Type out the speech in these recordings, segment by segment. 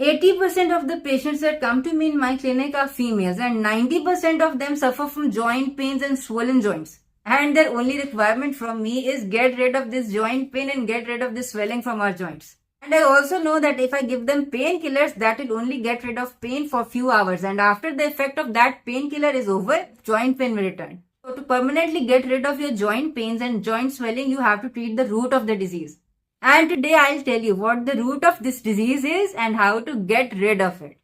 80% of the patients that come to me in my clinic are females, and 90% of them suffer from joint pains and swollen joints. And their only requirement from me is get rid of this joint pain and get rid of this swelling from our joints. And I also know that if I give them painkillers, that will only get rid of pain for few hours. And after the effect of that painkiller is over, joint pain will return. So to permanently get rid of your joint pains and joint swelling, you have to treat the root of the disease. And today I'll tell you what the root of this disease is and how to get rid of it.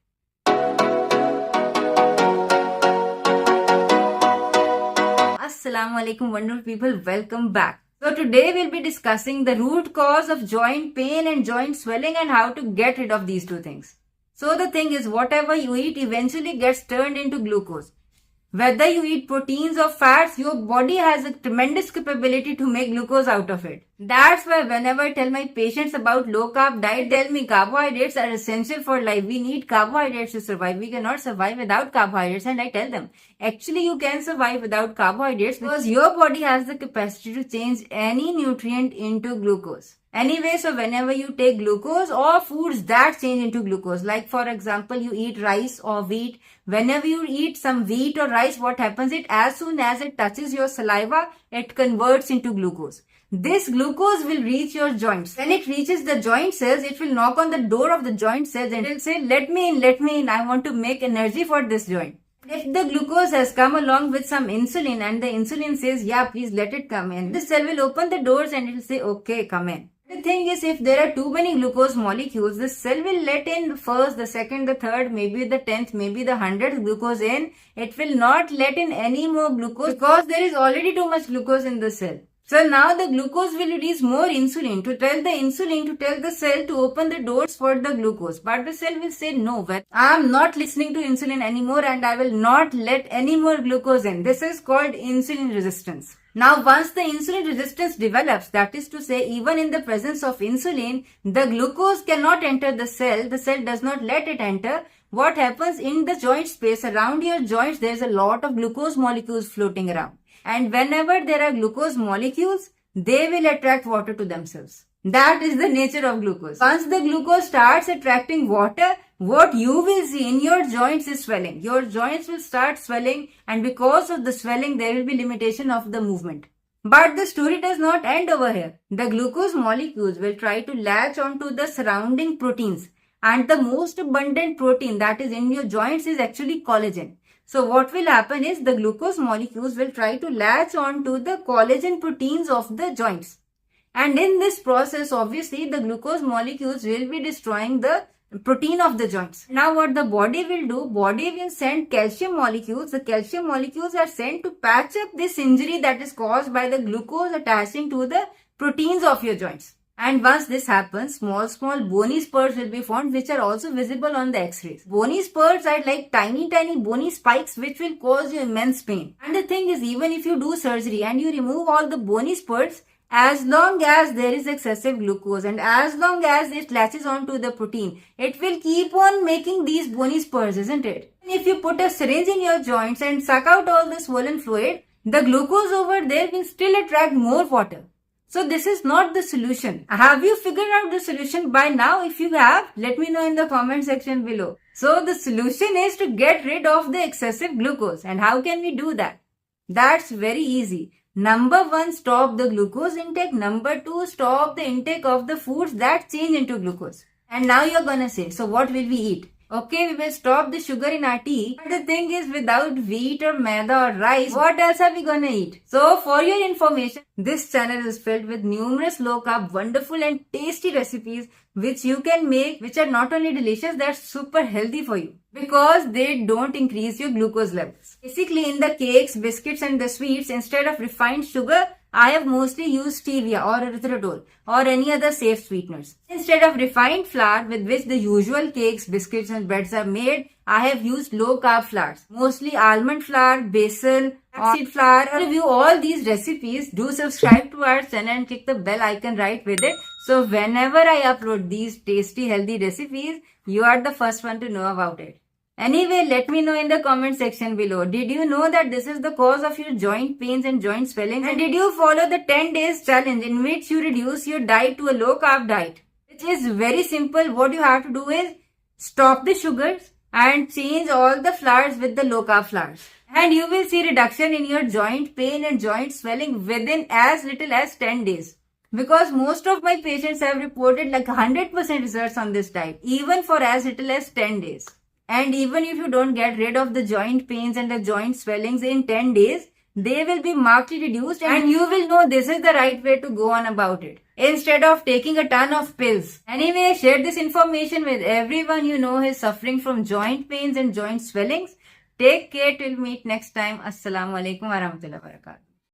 Assalamu alaikum wonderful people, welcome back. So today we'll be discussing the root cause of joint pain and joint swelling and how to get rid of these two things. So the thing is, whatever you eat eventually gets turned into glucose. Whether you eat proteins or fats, your body has a tremendous capability to make glucose out of it. That's why whenever I tell my patients about low carb diet, they tell me carbohydrates are essential for life. We need carbohydrates to survive. We cannot survive without carbohydrates. And I tell them, actually you can survive without carbohydrates because your body has the capacity to change any nutrient into glucose. Anyway, so whenever you take glucose or foods that change into glucose, like for example, you eat rice or wheat, whenever you eat some wheat or rice, what happens is as soon as it touches your saliva, it converts into glucose. This glucose will reach your joints. When it reaches the joint cells, it will knock on the door of the joint cells and it will say, let me in, I want to make energy for this joint. If the glucose has come along with some insulin and the insulin says, yeah, please let it come in, the cell will open the doors and it will say, okay, come in. The thing is, if there are too many glucose molecules, the cell will let in the first, the second, the third, maybe the 10th, maybe the 100th glucose in. It will not let in any more glucose because there is already too much glucose in the cell. So now the glucose will release more insulin to tell the cell to open the doors for the glucose. But the cell will say, no, I am not listening to insulin anymore and I will not let any more glucose in. This is called insulin resistance. Now, once the insulin resistance develops, that is to say, even in the presence of insulin, the glucose cannot enter the cell does not let it enter. What happens in the joint space around your joints, there is a lot of glucose molecules floating around. And whenever there are glucose molecules, they will attract water to themselves. That is the nature of glucose. Once the glucose starts attracting water, what you will see in your joints is swelling. Your joints will start swelling, and because of the swelling, there will be limitation of the movement. But the story does not end over here. The glucose molecules will try to latch onto the surrounding proteins. And the most abundant protein that is in your joints is actually collagen. So what will happen is the glucose molecules will try to latch onto the collagen proteins of the joints. And in this process, obviously, the glucose molecules will be destroying the protein of the joints. Now what the body will do, body will send calcium molecules. The calcium molecules are sent to patch up this injury that is caused by the glucose attaching to the proteins of your joints. And once this happens, small bony spurs will be formed which are also visible on the x-rays. Bony spurs are like tiny bony spikes which will cause you immense pain. And the thing is, even if you do surgery and you remove all the bony spurs, as long as there is excessive glucose and as long as it latches onto the protein, it will keep on making these bony spurs, isn't it? And if you put a syringe in your joints and suck out all the swollen fluid, the glucose over there will still attract more water. So this is not the solution. Have you figured out the solution by now? If you have, let me know in the comment section below. So the solution is to get rid of the excessive glucose. And how can we do that? That's very easy. Number 1, stop the glucose intake. Number 2, stop the intake of the foods that change into glucose. And now you're gonna say, so what will we eat? Okay, we will stop the sugar in our tea. But the thing is, without wheat or maida or rice, what else are we gonna eat? So for your information, this channel is filled with numerous low-carb, wonderful and tasty recipes which you can make, which are not only delicious, they're super healthy for you because they don't increase your glucose levels. Basically, in the cakes, biscuits and the sweets, instead of refined sugar, I have mostly used stevia or erythritol or any other safe sweeteners. Instead of refined flour with which the usual cakes, biscuits and breads are made, I have used low-carb flours, mostly almond flour, basil, seed flour. To review all these recipes, do subscribe to our channel and click the bell icon right with it. So whenever I upload these tasty healthy recipes, you are the first one to know about it. Anyway, let me know in the comment section below. Did you know that this is the cause of your joint pains and joint swelling? And did you follow the 10 days challenge in which you reduce your diet to a low carb diet? Which is very simple. What you have to do is Stop the sugars and change all the flours with the low carb flours. And you will see reduction in your joint pain and joint swelling within as little as 10 days. Because most of my patients have reported like 100% results on this diet, even for as little as 10 days. And even if you don't get rid of the joint pains and the joint swellings in 10 days, they will be markedly reduced and you will know this is the right way to go on about it, instead of taking a ton of pills. Anyway, share this information with everyone you know is suffering from joint pains and joint swellings. Take care till meet next time. Assalamu alaikum warahmatullahi wabarakatuh.